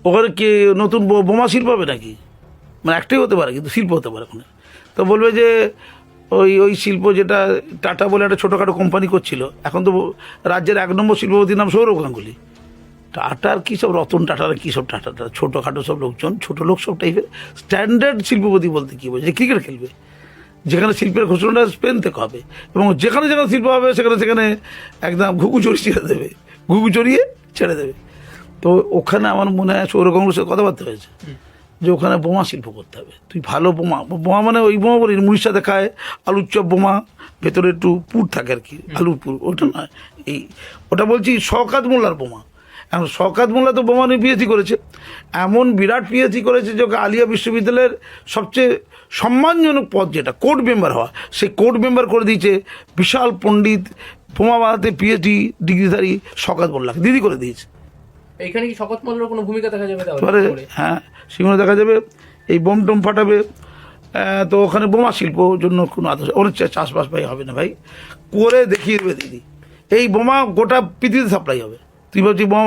ওখানে কি নতুন বোমা শিল্প হবে নাকি? মানে একটাই হতে পারে, কিন্তু শিল্প হতে পারে ওখানে। তো বলবে যে ওই শিল্প যেটা টাটা বলে একটা ছোটোখাটো কোম্পানি করছিল, এখন তো রাজ্যের 1 নম্বর শিল্পপতির নাম সৌরভ গাঙ্গুলি। টাটার কী সব রতন টাটার কী সব টাটা ছোটোখাটো সব লোকজন, ছোটো লোক সব টাইপের। স্ট্যান্ডার্ড শিল্পপতি বলতে কী বোঝে? যে ক্রিকেট খেলবে, যেখানে শিল্পের ঘোষণাটা স্পেন থেকে হবে, এবং যেখানে যেখানে শিল্প হবে সেখানে সেখানে একদম ঘুঘু চড়িয়ে ছেড়ে দেবে, ঘুঘু চড়িয়ে ছেড়ে দেবে। তো ওখানে আমার মনে হয় সৌরভ গাঙ্গুলির সাথে কথাবার্তা হয়েছে যে ওখানে বোমা শিল্প করতে হবে। তুই ভালো বোমা, বোমা মানে ওই বোমা বলি মুড়ির সাথে খায় আলুর চপ বোমা, ভেতরে একটু পুর থাকে আর কি, আলুর পুর, ওটা নয়। ওটা বলছি শওকত মোল্লার বোমা। এখন শওকত মোল্লা তো বোমা নিয়ে পিএইচডি করেছে, এমন বিরাট পিএইচডি করেছে যে ওকে আলিয়া বিশ্ববিদ্যালয়ের সবচেয়ে সম্মানজনক পদ যেটা কোর্ট মেম্বার হওয়া, সেই কোর্ট মেম্বার করে দিয়েছে বিশাল পণ্ডিত, বোমা বানাতে পিএইচডি ডিগ্রিধারী শওকত মোল্লাকে দিদি করে দিয়েছে। এইখানে কি শওকত মোল্লার কোনো ভূমিকা দেখা যাবে তাহলে? হ্যাঁ, সেগুলো দেখা যাবে। এই বোম টোম ফাটাবে, তো ওখানে বোমা শিল্প জন্য কোনো আদর্শ অনেক চাষবাস ভাই হবে না ভাই, করে দেখিয়ে দেবে দিদি। এই বোমা গোটা পৃথিবীতে সাপ্লাই হবে। তুই ভাবছি বোমা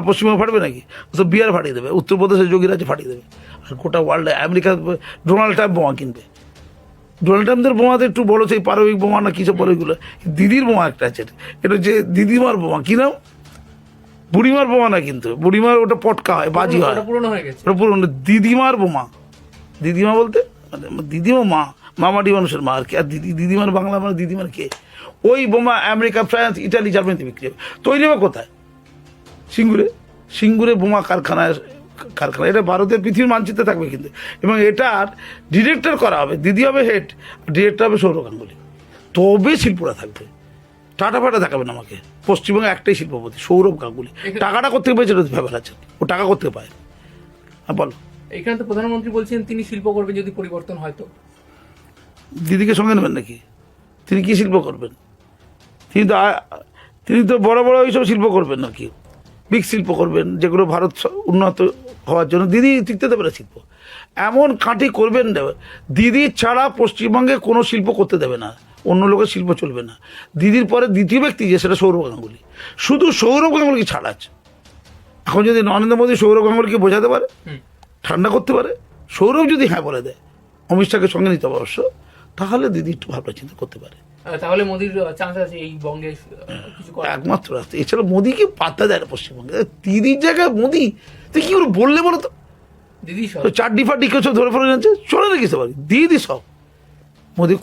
পশ্চিমবঙ্গে ফাটবে নাকি? তো বিহার ফাটিয়ে দেবে, উত্তরপ্রদেশের যোগী রাজ্যে ফাটিয়ে দেবে, আর গোটা ওয়ার্ল্ডে। আমেরিকা ডোনাল্ড ট্রাম্প বোমা কিনবে। ডোনাল্ড ট্রাম্পদের বোমাতে একটু বড়, সেই পারমাণবিক বোমা না কী সব বলে, ওইগুলো। দিদির বোমা একটা আছে, এটা হচ্ছে দিদিমার বোমা। কি নাম? বুড়িমার বোমা না, কিন্তু বুড়িমার ওটা পটকা হয়, বাজি হয়, পুরনো হয়ে গেছে। ওটা পুরনো। দিদিমার বোমা, দিদিমা বলতে মানে দিদিমা মা, মামাটি মানুষের মা আর কি। আর দিদিমার বাংলা মানে দিদিমার কে? ওই বোমা আমেরিকা, ফ্রান্স, ইটালি, জার্মানিতে বিক্রি হবে। তৈরি হবে কোথায়? সিঙ্গুরে বোমা কারখানা। এটা ভারতের পৃথিবীর মানচিত্রে থাকবে কিন্তু, এবং এটার ডিরেক্টর করা হবে, দিদি হবে হেড, ডিরেক্টর হবে সৌরভ গাঙ্গুলি। তবে শিল্পরা থাকবে, টাটা ফাটা দেখাবেন আমাকে। পশ্চিমবঙ্গে একটাই শিল্পপতি, সৌরভ গাঙ্গুলি। টাকাটা করতে পেয়েছে এটা ব্যাপার আছে, ও টাকা করতে পারে। হ্যাঁ বলো। এখানে তো প্রধানমন্ত্রী বলছেন তিনি শিল্প করবেন যদি পরিবর্তন হয়। তো দিদিকে সঙ্গে নেবেন নাকি? তিনি কি শিল্প করবেন? তিনি তো বড় বড় এইসব শিল্প করবেন না, কি বিগ শিল্প করবেন, যেগুলো ভারত উন্নত হওয়ার জন্য। দিদি টিকতে দেবে না শিল্প, এমন কাঠি করবেন দিদি ছাড়া পশ্চিমবঙ্গে কোনো শিল্প করতে দেবে না, অন্য লোকের শিল্প চলবে না। দিদির পরে দ্বিতীয় ব্যক্তি যে, সেটা সৌরভ গাঙ্গুলি। শুধু সৌরভ গাঙ্গুলিকে ছাড়া আছে। এখন যদি নরেন্দ্র মোদী সৌরভ গাঙ্গুলিকে বোঝাতে পারে, ঠান্ডা করতে পারে, সৌরভ যদি হ্যাঁ বলে দেয়, অমিত শাহকে সঙ্গে নিতে হবে অবশ্য, তাহলে দিদি একটু ভাবনা চিন্তা করতে পারে। তাহলে মোদির চান্স আছে এই বঙ্গে কিছু করার? একমাত্র রাস্তা। এছাড়া মোদিকে পাত্তা দেয় না পশ্চিমবঙ্গে। দিদির জায়গায় মোদি, তুই কি করে বললে বলো তো? দিদি চাড্ডি ফাড্ডি কেউ ধরে ফেলে যাচ্ছে, চলে রেখেছে বাড়ি, দিদি সব। মোদি